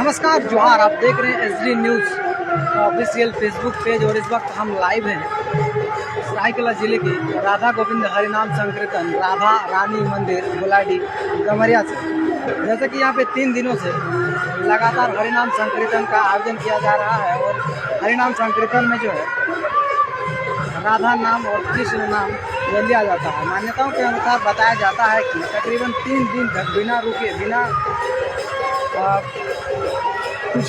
नमस्कार जोहार, आप देख रहे हैं SD news official Facebook page. और इस वक्त हम लाइव हैं सरायकेला जिले के राधा गोविंद हरिनाम संकीर्तन राधा रानी मंदिर गुलाडी गमरिया से। जैसे कि यहाँ पे 3 दिनों से लगातार हरिनाम संकीर्तन का आयोजन किया जा रहा है और हरिनाम संकीर्तन में जो है राधा नाम और कृष्ण नाम लिया जाता है। मान्यताओं के अनुसार बताया जाता है कि तकरीबन 3 दिन तक बिना रुके बिना कुछ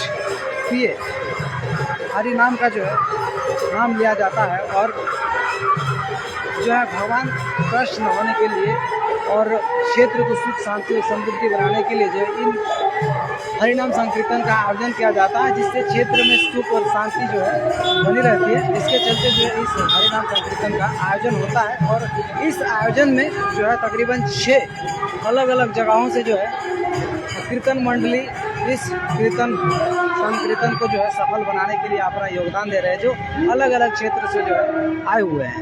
पिए हरि नाम का जो है नाम लिया जाता है और जो है भगवान प्रसन्न होने के लिए और क्षेत्र को सुख शांति और समृद्धि बनाने के लिए जो है इन हरिनाम संकीर्तन का आयोजन किया जाता है, जिससे क्षेत्र में सुख और शांति जो है बनी रहती है। इसके चलते जो है इस हरिनाम संकीर्तन का आयोजन होता है और इस आयोजन में जो है तकरीबन 6 अलग अलग जगहों से जो है कीर्तन मंडली इस संकीर्तन को जो है सफल बनाने के लिए अपना योगदान दे रहे हैं, जो अलग अलग क्षेत्र से जो है आए हुए हैं।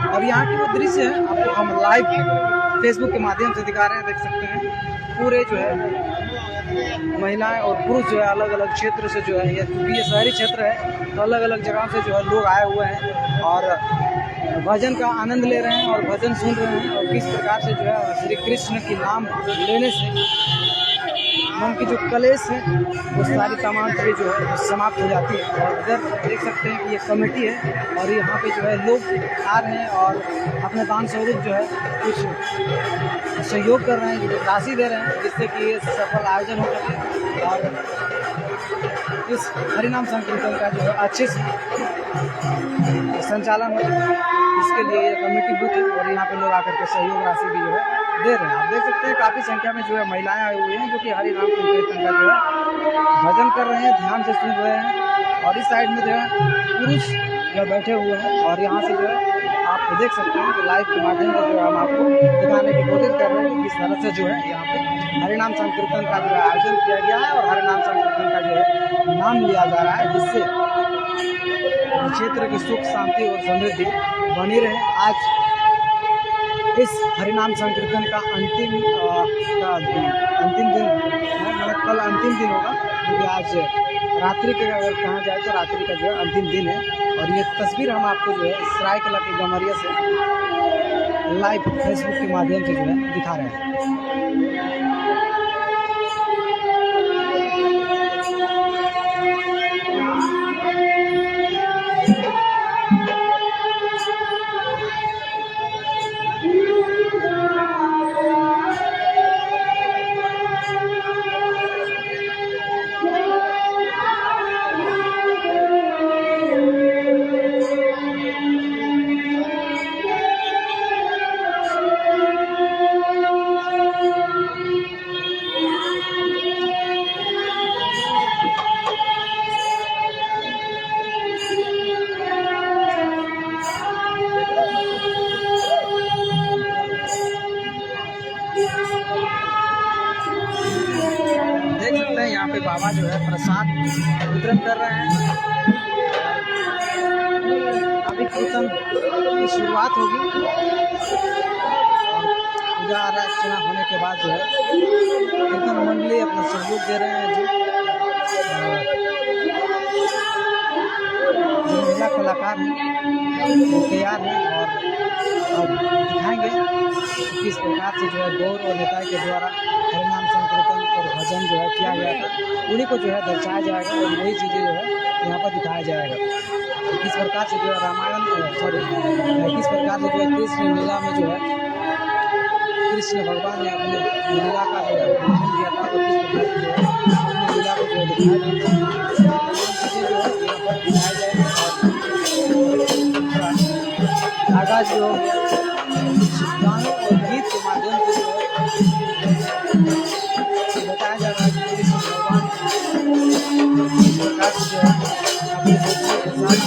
और यहाँ की वो दृश्य है आपको हम लाइव फेसबुक के माध्यम से दिखा रहे हैं, देख सकते हैं। पूरे जो है महिलाएं और पुरुष जो है अलग अलग क्षेत्र से जो है, ये शहरी क्षेत्र है तो अलग अलग जगह से जो है लोग आए हुए हैं और भजन का आनंद ले रहे हैं और भजन सुन रहे हैं। और किस प्रकार से जो है श्री कृष्ण की नाम लेने से मन की जो कलेश है वो सारी तमाम चीज़ें जो है समाप्त हो जाती है। और इधर देख सकते हैं कि ये कमेटी है और यहाँ पे जो है लोग आ रहे हैं और अपने दान स्वरूप जो है कुछ सहयोग कर रहे हैं, राशि दे रहे हैं, जिससे कि ये सफल आयोजन हो सके और इस हरिनाम संकीर्तन का जो है अच्छे से संचालन हो सके। इसके लिए ये कमेटी बूथ है और यहाँ पे लोग आकर के सहयोग राशि भी जो है दे रहे हैं। आप देख सकते हैं काफ़ी संख्या में जो है महिलाएं आई हुई हैं, जो कि हरिनाम संकीर्तन का जो है भजन कर रहे हैं, ध्यान से सुन रहे हैं। और इस साइड में जो है पुरुष जो बैठे हुए हैं और यहाँ से जो है आप देख सकते हैं कि लाइव के माध्यम से जो है हम आपको दिखाने की कोशिश कर रहे हैं किस तरह से जो है यहाँ पे हरिनाम संकीर्तन का जो है आयोजन किया गया है और हरिनाम संकीर्तन का जो है नाम लिया जा रहा है, जिससे क्षेत्र की सुख शांति और समृद्धि बनी रहे। आज इस हरिनाम संकीर्तन का अंतिम दिन है, मतलब कल अंतिम दिन होगा, क्योंकि आज रात्रि के अगर कहा जाए तो रात्रि का जो है अंतिम दिन है। और ये तस्वीर हम आपको जो है सरायकेला के गमरिया से लाइव फेसबुक के माध्यम से जो है दिखा रहे हैं। देख सकते हैं यहाँ पे बाबा जो है प्रसाद वितरण कर रहे हैं। अभी कीर्तन की शुरुआत होगी और पूजा अर्चना होने के बाद जो है कीर्तन मंडली अपना सहयोग दे रहे हैं। जो महिला कलाकार हैं वो तैयार हैं और दिखाएंगे किस प्रकार से जो है गौर और नेता के द्वारा हरिनाम संकीर्तन और भजन जो है किया गया था, उन्हीं को जो है दर्शाया जाएगा और वही चीज़ें जो है यहाँ पर दिखाया जाएगा। किस प्रकार से जो है किस प्रकार से जो है कृष्ण लीला में जो है कृष्ण भगवान ने अपने लीला का जो है वर्णन किया था, तो किस प्रकार से जो है अपनी लीला को जो है दिखाया जाएगा, चीज़ें जो है यहाँ पर दिखाया जाएगा। और आगाज जो गानों और गीत के माध्यम से जो है बताया जा रहा है कि कृष्ण भगवान इस प्रकार से जो है अपने बच्चों के साथ